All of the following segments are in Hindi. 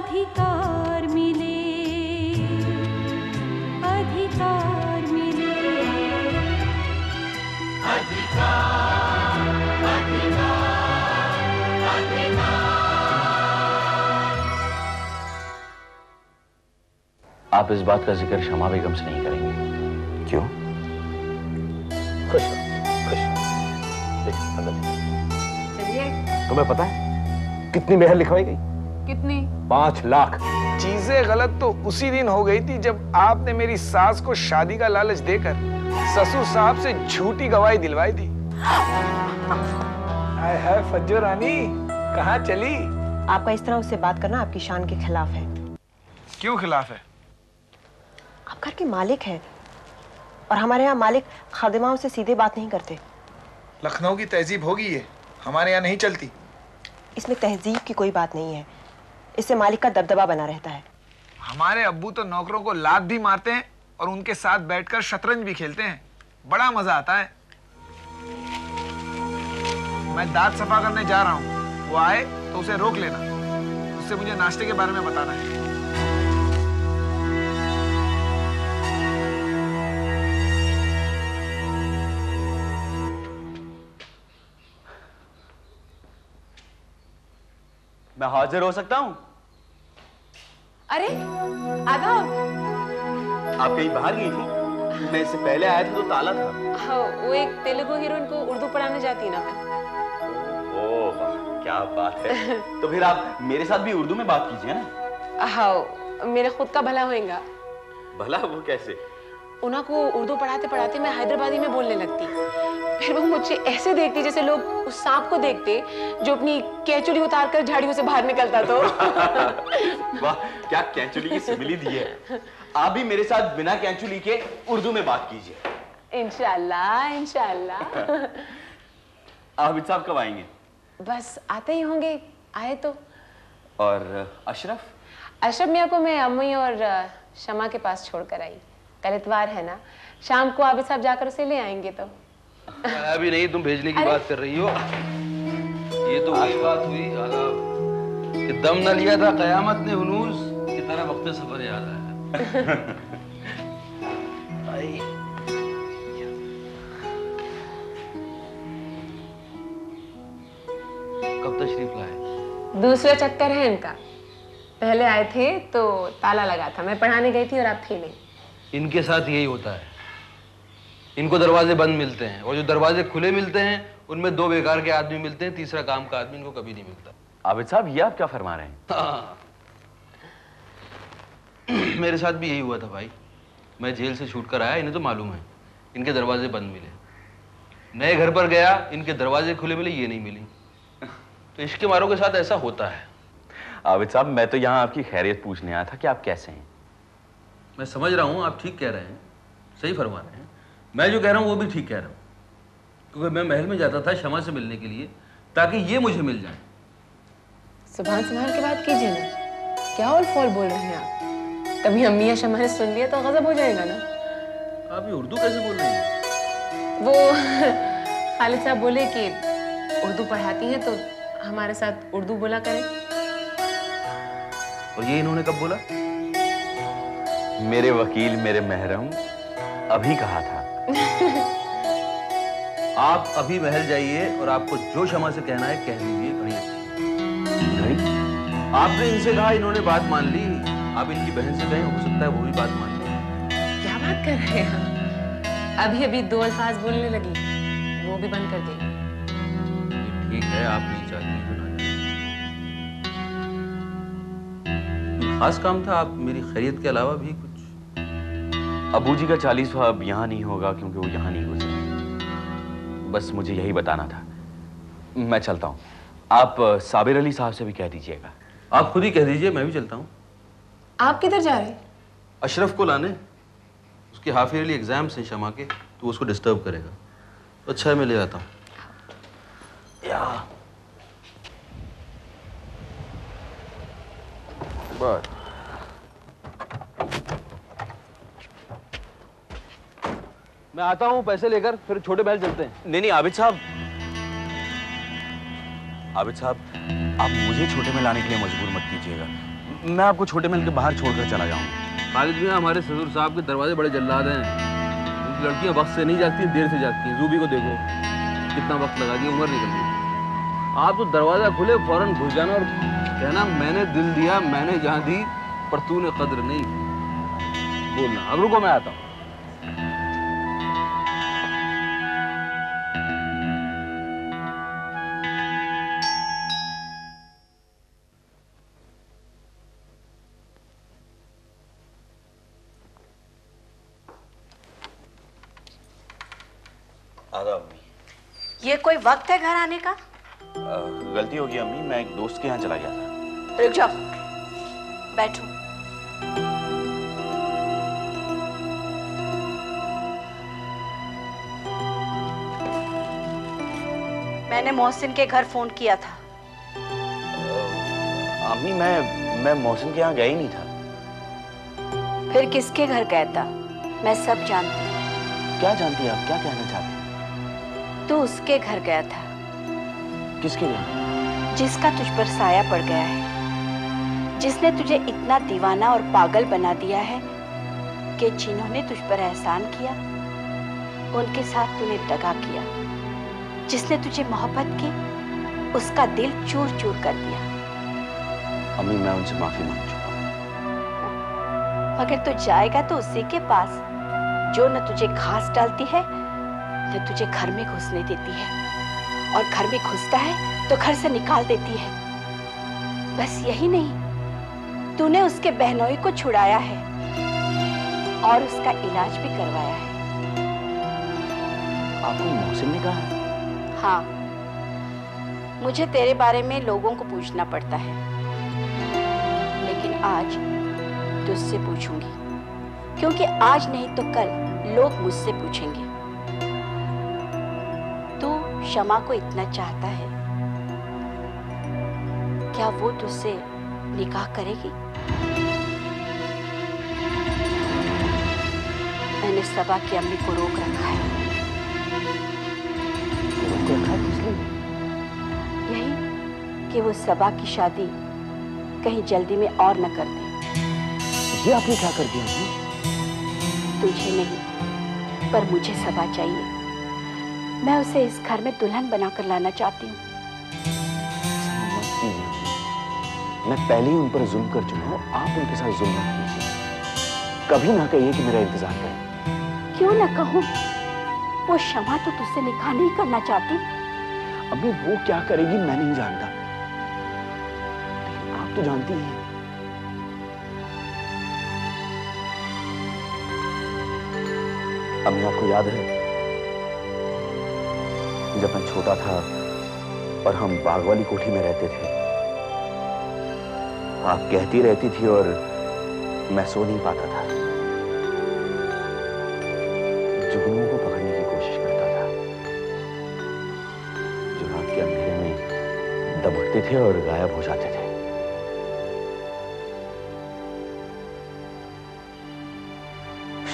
अधिकार मिले, अधिकार मिले, अधिकार, अधिकार, अधिकार। आप इस बात का जिक्र शमा बेगम से नहीं करेंगे? क्यों? खुश खुश। चलिए। तुम्हें पता है कितनी मेहर लिखवाई गई? कितनी? 5 लाख। चीजें गलत तो उसी दिन हो गई थी जब आपने मेरी सास को शादी का लालच देकर ससुर साहब से झूठी गवाही दिलवाई थी। हाय हाय फज्जो रानी, कहाँ चली? आपका इस तरह उससे बात करना आपकी शान के खिलाफ है। क्यों खिलाफ है? आप घर के मालिक हैं और हमारे यहाँ मालिक खादिमाओं से सीधे बात नहीं करते। लखनऊ की तहजीब होगी ये, हमारे यहाँ नहीं चलती। इसमें तहजीब की कोई बात नहीं है, इससे मालिक का दबदबा बना रहता है। हमारे अब्बू तो नौकरों को लात भी मारते हैं और उनके साथ बैठकर शतरंज भी खेलते हैं, बड़ा मजा आता है। मैं दांत सफा करने जा रहा हूँ, वो आए तो उसे रोक लेना, उससे मुझे नाश्ते के बारे में बताना है। मैं हाजिर हो सकता हूँ? अरे आदाब। आप कहीं बाहर गई थी? मैं इससे पहले आया था तो ताला था। हाँ, वो एक तेलुगु हीरोइन को उर्दू पढ़ाने जाती ना मैं। ओह क्या बात है। तो फिर आप मेरे साथ भी उर्दू में बात कीजिए ना। हाँ, मेरे खुद का भला होएगा। भला वो कैसे? उन्हें को उर्दू पढ़ाते पढ़ाते मैं हैदराबादी में बोलने लगती, फिर वो मुझे ऐसे देखती जैसे लोग उस सांप को देखते जो अपनी कैंचुली उतार कर झाड़ियों से बाहर निकलता। तो वाह, क्या कैंचुली की सिमिली दी है। आप भी मेरे साथ बिना कैंचुली के उर्दू में बात कीजिए। इंशाल्लाह इंशाल्लाह। आबिद साहब कब आएंगे? बस आते ही होंगे, आए तो। और अशरफ? अशरफ मियाँ को मैं अम्मी और शमा के पास छोड़कर आई। कल इतवार है ना, शाम को आबिद साहब जाकर उसे ले आएंगे। तो अभी नहीं, तुम भेजने की बात कर रही हो। ये तो वही बात हुई कि दम न लिया था कयामत ने हुनूस की तरह वक्त सफर याद आया। कब तशरीफ लाए? दूसरा चक्कर है इनका। पहले आए थे तो ताला लगा था, मैं पढ़ाने गई थी और आप थे नहीं। इनके साथ यही होता है, इनको दरवाजे बंद मिलते हैं और जो दरवाजे खुले मिलते हैं उनमें 2 बेकार के आदमी मिलते हैं, तीसरा काम का आदमी इनको कभी नहीं मिलता। आबिद साहब ये आप क्या फरमा रहे हैं? हाँ। मेरे साथ भी यही हुआ था भाई। मैं जेल से छूट कर आया, इन्हें तो मालूम है, इनके दरवाजे बंद मिले। नए घर पर गया, इनके दरवाजे खुले मिले, ये नहीं मिली। तो इश्क के मारों के साथ ऐसा होता है। आबिद साहब मैं तो यहाँ आपकी खैरियत पूछने आया था कि आप कैसे हैं। मैं समझ रहा हूँ, आप ठीक कह रहे हैं, सही फरमा रहे हैं। मैं जो कह रहा हूँ वो भी ठीक कह रहा हूँ, क्योंकि मैं महल में जाता था शमा से मिलने के लिए ताकि ये मुझे मिल जाए। सुभान संभाल के बात कीजिए ना, क्या ऑल फॉल बोल रहे हैं आप? कभी अम्मी या शमा ने सुन लिया तो गजब हो जाएगा ना। आप ये उर्दू कैसे बोल रही हैं? वो खालिद साहब बोले कि उर्दू पढ़ाती हैं तो हमारे साथ उर्दू बोला करें। और ये इन्होंने कब बोला? मेरे वकील मेरे महरम अभी कहा था। आप अभी महल जाइए और आपको जो शमा से कहना है कह दीजिए। घड़ी आपने इनसे कहा, इन्होंने बात मान ली। आप इनकी बहन से कहें, हो सकता है वो भी बात मान ले। क्या बात कर रहे हैं? अभी अभी 2 अल्फाज बोलने लगी, वो भी बंद कर देंगे। ठीक है, आप नहीं चाहती तो ना जाए। खास काम था? आप मेरी खैरियत के अलावा भी कुछ? अबू जी का 40वां अब यहाँ नहीं होगा क्योंकि वो यहाँ नहीं गुजरे। बस मुझे यही बताना था। मैं चलता हूँ। आप साबिर अली साहब से भी कह दीजिएगा। आप खुद ही कह दीजिए, मैं भी चलता हूँ। आप किधर जा रहे हैं? अशरफ को लाने, उसके हाफ ईयरली एग्जाम्स हैं शमा के, तो उसको डिस्टर्ब करेगा। तो अच्छा है, मैं ले आता हूँ। बस मैं आता हूँ पैसे लेकर, फिर छोटे महल चलते हैं। नहीं आबिद साहब, आप मुझे छोटे में लाने के लिए मजबूर मत कीजिएगा। मैं आपको छोटे महल के बाहर छोड़कर चला जाऊंगा। खालिद मियाँ, हमारे ससुर साहब के दरवाजे बड़े जल्लाद हैं। उनकी लड़कियां वक्त से नहीं जागती, देर से जागती हैं। जूबी को देखो, कितना वक्त लगा दिया, उम्र निकल गई। आप तो दरवाजा खुले फौरन घुस जाना और कहना मैंने दिल दिया, मैंने जान दी, पर तूने कद्र नहीं बोलना। अब रुको, मैं आता हूँ। ये कोई वक्त है घर आने का? गलती हो गई अम्मी, मैं एक दोस्त के यहाँ चला गया था। रुक जाओ, बैठो। मैंने मोहसिन के घर फोन किया था। अम्मी मैं मोहसिन के यहाँ गया ही नहीं था। फिर किसके घर गया था? मैं सब जानती हूँ। क्या जानती है आप? क्या कहना चाहती हैं? तू उसके घर गया था। किसके घर? जिसका तुझ पर साया पड़ गया है, जिसने तुझे इतना दीवाना और पागल बना दिया है कि जिन्होंने तुझ पर एहसान किया उनके साथ तूने दगा किया। जिसने तुझे मोहब्बत की उसका दिल चूर चूर कर दिया। अम्मी मैं उनसे माफी मांग चुका हूँ। मगर तू जाएगा तो उसी के पास जो न तुझे घास डालती है न तुझे घर में घुसने देती है, और घर में घुसता है तो घर से निकाल देती है। बस यही नहीं, तूने उसके बहनोई को छुड़ाया है और उसका इलाज भी करवाया है। आपको मोहसिन ने कहा है? हाँ, मुझे तेरे बारे में लोगों को पूछना पड़ता है, लेकिन आज तुझसे पूछूंगी, क्योंकि आज नहीं तो कल लोग मुझसे पूछेंगे। तू शमा को इतना चाहता है, क्या वो तुझसे निकाह करेगी? मैंने सबा की अम्मी को रोक रखा है। रोक रखा है किस लिए? यही कि वो सबा की शादी कहीं जल्दी में और न कर दे। ये आपने क्या कर दिया? तुझे नहीं, पर मुझे सबा चाहिए। मैं उसे इस घर में दुल्हन बनाकर लाना चाहती हूँ। मैं पहले ही उन पर जुल्म कर चुका हूँ, आप उनके साथ जुल्म मत कीजिए। कभी ना कहिए कि मेरा इंतजार करें। क्यों ना कहूँ? वो शमा तो तुझसे निकाह नहीं करना चाहती। अभी वो क्या करेगी मैं नहीं जानता, आप तो जानती हैं। अम्मी आपको याद है जब मैं छोटा था और हम बाग वाली कोठी में रहते थे, आप कहती रहती थी और मैं सो नहीं पाता था, जुगनुओं को पकड़ने की कोशिश करता था जो रात के अंधेरे में दबकते थे और गायब हो जाते थे।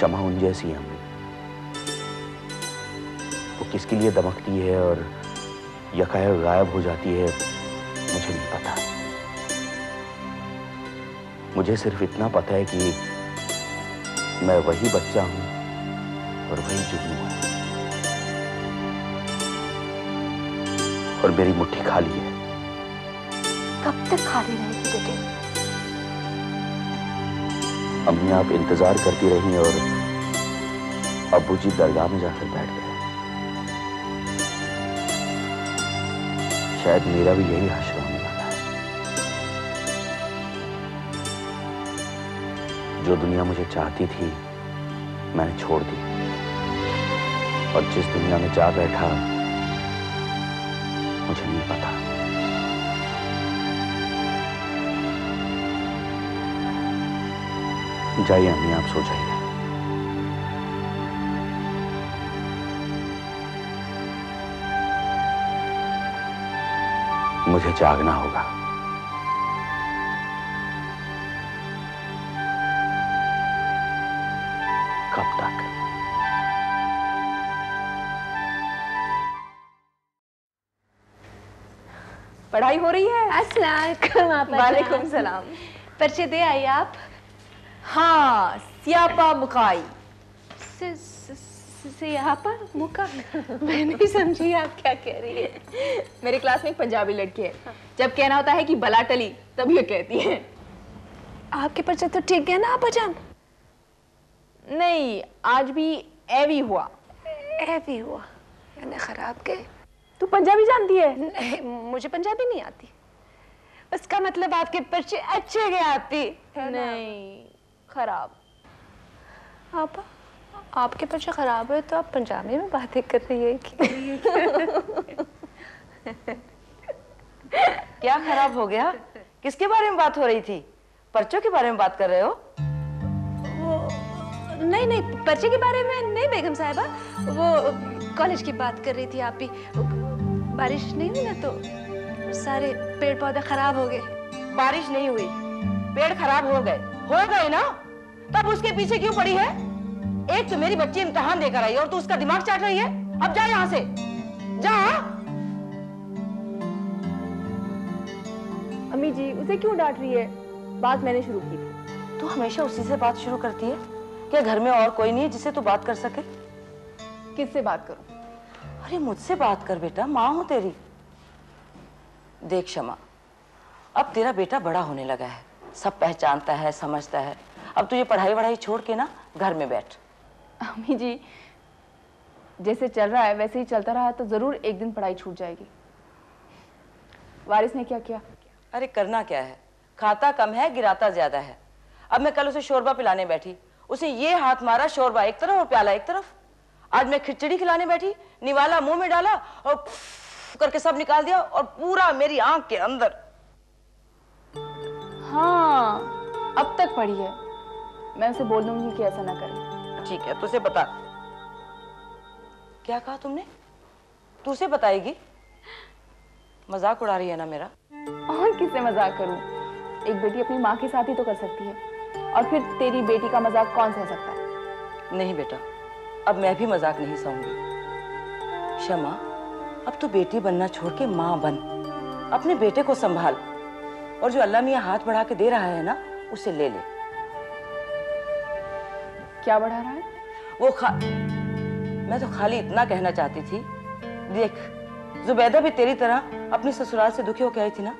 शमा उन जैसी है अम्मी, वो किसके लिए दमकती है और यकायक गायब हो जाती है मुझे नहीं पता। मुझे सिर्फ इतना पता है कि मैं वही बच्चा हूं और वही जुगनू है, और मेरी मुट्ठी खाली है। कब तक खाली रहेगी बेटे? अम्मी आप इंतजार करती रही और अब्बूजी दरगाह में जाकर बैठ गए। शायद मेरा भी यही हश्र होने वाला है। जो दुनिया मुझे चाहती थी मैंने छोड़ दी, और जिस दुनिया में जा बैठा मुझे नहीं पता। जाइए अम्मी, आप सो जाइए। मुझे जागना होगा। कब तक? पढ़ाई हो रही है? अस्सलाम वालेकुम सलाम। पर्चे दे आई आप? हाँ, स्यापा मुकाई। स्यापा मुका? मैं नहीं समझी आप क्या कह रही है। मेरे क्लास में एक पंजाबी लड़की है, जब कहना होता है कि बला टली तब ये कहती है। आपके पर्चे तो ठीक है ना आपाजान? नहीं, आज भी एवी हुआ। एवी हुआ यानी खराब के? तू पंजाबी जानती है? नहीं, मुझे पंजाबी नहीं आती। उसका मतलब आपके पर्चे अच्छे गए आती है? नहीं, खराब। आपके पर्चे खराब है तो आप पंजाबी में बातें कर रही है कि? क्या खराब हो गया? किसके बारे में बात हो रही थी? पर्चों के बारे में बात कर रहे हो? नहीं, पर्चे के बारे में नहीं बेगम साहिबा, वो कॉलेज की बात कर रही थी। आप भी बारिश नहीं हुई ना तो सारे पेड़ पौधे खराब हो गए। बारिश नहीं हुई, पेड़ खराब हो गए ना? तब उसके पीछे क्यों पड़ी है? एक तो मेरी बच्ची इम्तिहान देकर आई और तू उसका दिमाग चाट रही है। अब जा यहाँ से, जा। अम्मी जी, उसे क्यों डांट रही है? बात मैंने शुरू की थी। तू हमेशा उसी से बात शुरू करती है। क्या घर में और कोई नहीं है जिससे तू बात कर सके? किससे बात करूं? अरे मुझसे बात कर बेटा, माँ हूं तेरी। देख शमा, अब तेरा बेटा बड़ा होने लगा है, सब पहचानता है, समझता है। अब तुझे पढ़ाई वढ़ाई छोड़ के ना घर में बैठ। अम्मी जी, जैसे चल रहा है वैसे ही चलता रहा तो जरूर एक दिन पढ़ाई छूट जाएगी। वारिस ने क्या किया? अरे करना क्या है, खाता कम है गिराता ज्यादा है। अब मैं कल उसे शोरबा पिलाने बैठी, उसे ये हाथ मारा, शोरबा एक तरफ और प्याला एक तरफ। आज मैं खिचड़ी खिलाने बैठी, निवाला मुंह में डाला और करके सब निकाल दिया और पूरा मेरी आंख के अंदर। हाँ, अब तक पढ़ी है। मैं उसे बोल दूंगी कि ऐसा ना करे। ठीक है, तुझे बता। क्या कहा तुमने? तू उसे बताएगी? मजाक उड़ा रही है ना मेरा? और किससे मजाक करूं? एक बेटी अपनी माँ के साथ ही तो कर सकती है, और फिर तेरी बेटी का मजाक कौन सह सकता है? नहीं बेटा, अब मैं भी मजाक नहीं सहूंगी। शमा, अब तू बेटी बनना छोड़ के माँ बन, अपने बेटे को संभाल, और जो अल्लाह मियाँ हाथ बढ़ा के दे रहा है ना, उसे ले ले। क्या बढ़ा रहा है? मैं तो खाली इतना कहना चाहती थी, देख जुबैदा भी तेरी तरह अपनी ससुराल से दुखी होकर आई थी ना।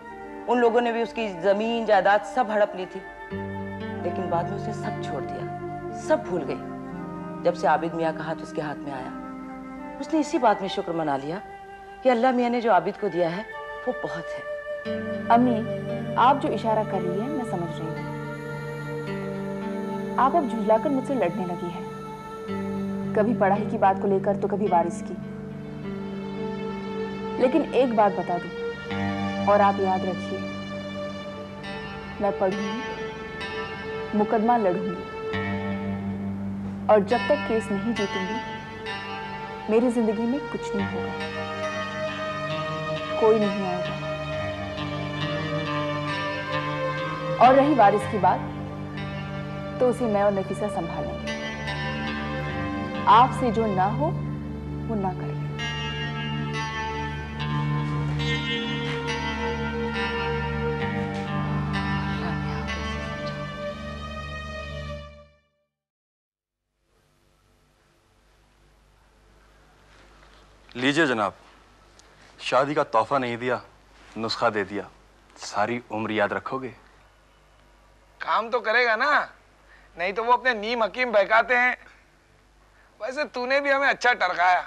उन लोगों ने भी उसकी जमीन जायदाद सब हड़प ली थी, लेकिन बाद में उसने सब छोड़ दिया, सब भूल गई। जब से आबिद मियाँ का हाथ उसके हाथ में आया, उसने इसी बात में शुक्र मना लिया कि अल्लाह मियाँ ने जो आबिद को दिया है वो बहुत है। अम्मी, आप जो इशारा कर रही है मैं समझ रही हूँ। आप अब झुंझलाकर मुझसे लड़ने लगी है, कभी पढ़ाई की बात को लेकर तो कभी वारिस की। लेकिन एक बात बता दूं और आप याद रखिए, मैं पढ़ूंगी, मुकदमा लड़ूंगी, और जब तक केस नहीं जीतूंगी मेरी जिंदगी में कुछ नहीं होगा, कोई नहीं आएगा। और रही वारिस की बात, तो उसे मैं और नफीसा संभालेंगे। आपसे जो ना हो वो ना करिए। लीजिए जनाब, शादी का तोहफा नहीं दिया, नुस्खा दे दिया, सारी उम्र याद रखोगे? काम तो करेगा ना, नहीं तो वो अपने नीम हकीम बहकाते हैं। वैसे तूने भी हमें अच्छा टरकाया,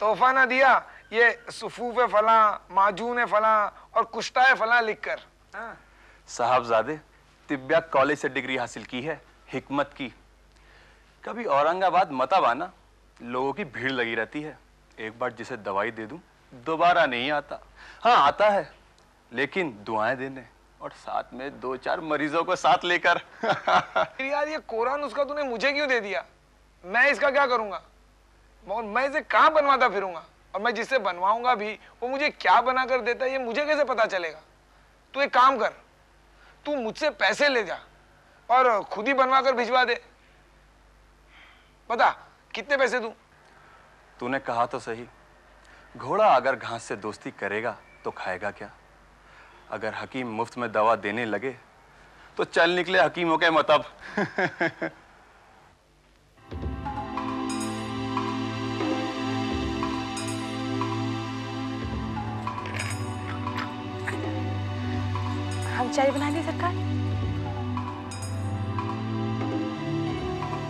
तोहफा ना दिया, ये सुफूफ फला, माजून फला और कुश्ता फला लिखकर। साहबजादे, तिब्बियत कॉलेज से डिग्री हासिल की है, हिकमत की। कभी औरंगाबाद मताब आना, लोगों की भीड़ लगी रहती है। एक बार जिसे दवाई दे दूं दोबारा नहीं आता। हाँ आता है, लेकिन दुआएं देने और साथ में 2-4 मरीजों को साथ लेकर। यार ये कोरा नुस्खा तूने मुझे क्यों दे दिया? मैं इसका क्या करूंगा? और मैं इसे कहाँ बनवाता फिरूंगा? और मैं जिससे बनवाऊंगा भी वो मुझे क्या बना कर देता है ये मुझे कैसे पता चलेगा? तू एक काम कर, तू मुझसे पैसे ले जा और खुद ही बनवा कर भिजवा दे। बता कितने पैसे दूं? तूने कहा तो सही, घोड़ा अगर घास से दोस्ती करेगा तो खाएगा क्या? अगर हकीम मुफ्त में दवा देने लगे तो चल निकले हकीमों के मतब। हम चाय बना दी सरकार?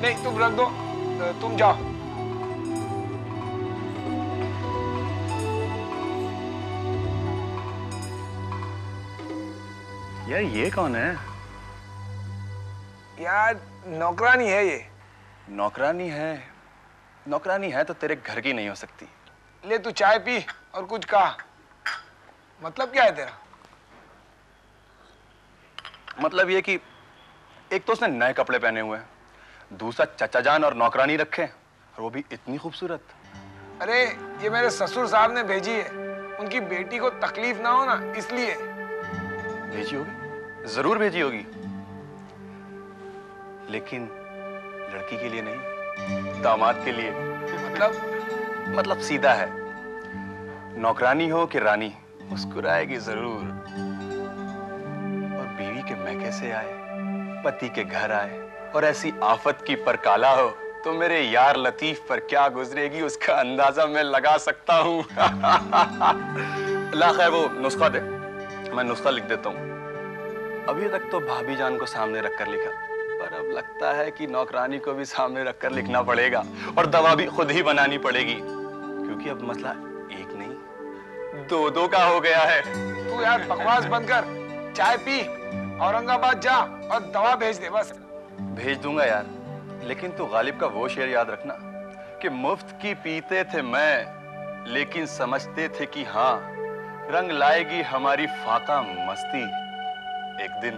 नहीं तुम रख दो, तुम जाओ। यार ये कौन है? यार नौकरानी है ये। नौकरानी है? नौकरानी है तो तेरे घर की नहीं हो सकती। ले तू चाय पी और कुछ कहा। मतलब क्या है तेरा? मतलब ये कि एक तो उसने नए कपड़े पहने हुए हैं, दूसरा चचा जान और नौकरानी रखे और वो भी इतनी खूबसूरत। अरे ये मेरे ससुर साहब ने भेजी है, उनकी बेटी को तकलीफ ना हो ना इसलिए। भेजी होगी, जरूर भेजी होगी, लेकिन लड़की के लिए नहीं, दामाद के लिए। मतलब सीधा है, नौकरानी हो कि रानी मुस्कुराएगी जरूर। और बीवी के मैके से आए, पति के घर आए और ऐसी आफत की परकाला हो तो मेरे यार लतीफ पर क्या गुजरेगी उसका अंदाजा मैं लगा सकता हूँ। ला खैर वो नुस्खा दे, मैं नुस्खा लिख देता हूँ। अभी तक तो भाभी जान को सामने रखकर लिखा, पर अब लगता है कि नौकरानी को भी सामने रखकर लिखना पड़ेगा और दवा भी खुद ही बनानी पड़ेगी, क्योंकि अब मसला एक नहीं दो का हो गया है। तू यार बकवास बंद कर, चाय पी, औरंगाबाद जा और दवा भेज दे बस। भेज दूंगा यार, लेकिन तू गालिब का वो शेर याद रखना कि मुफ्त की पीते थे मैं, लेकिन समझते थे कि हाँ रंग लाएगी हमारी फाका मस्ती एक दिन।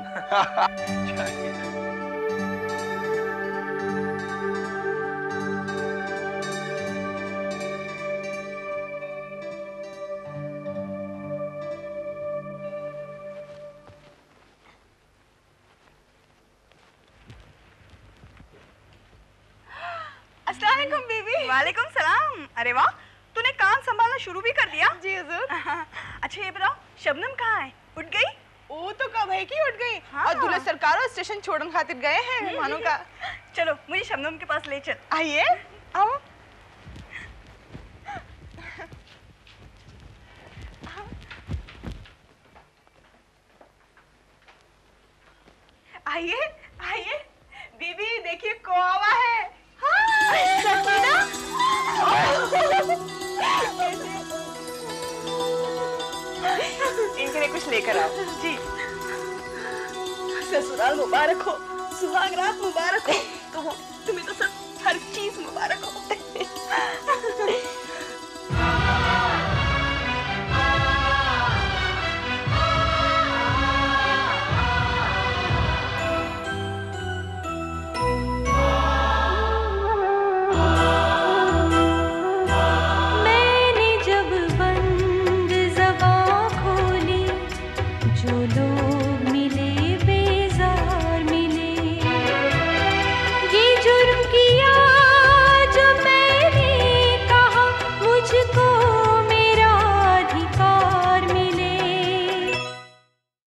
अस्सलाम वालेकुम बीबी। वालेकुम सलाम। अरे वाह, तूने काम संभालना शुरू भी कर दिया? जी हुजूर। अच्छा ये बताओ, शबनम कहाँ है? उठ गई? वो तो कब है कि उठ गई। हाँ। और दूल्हे सरकार और स्टेशन छोड़ने खातिर गए हैं मेहमानों का। चलो मुझे शबनम के पास ले चल। आइए, आओ। आइए आइए, बीबी देखिए कोआवा है। हाँ, सकीना। इनके लिए कुछ लेकर आओ। जी। ससुराल मुबारक हो, सुहागरात मुबारक हो, तुम्हें तो सब हर चीज मुबारक हो।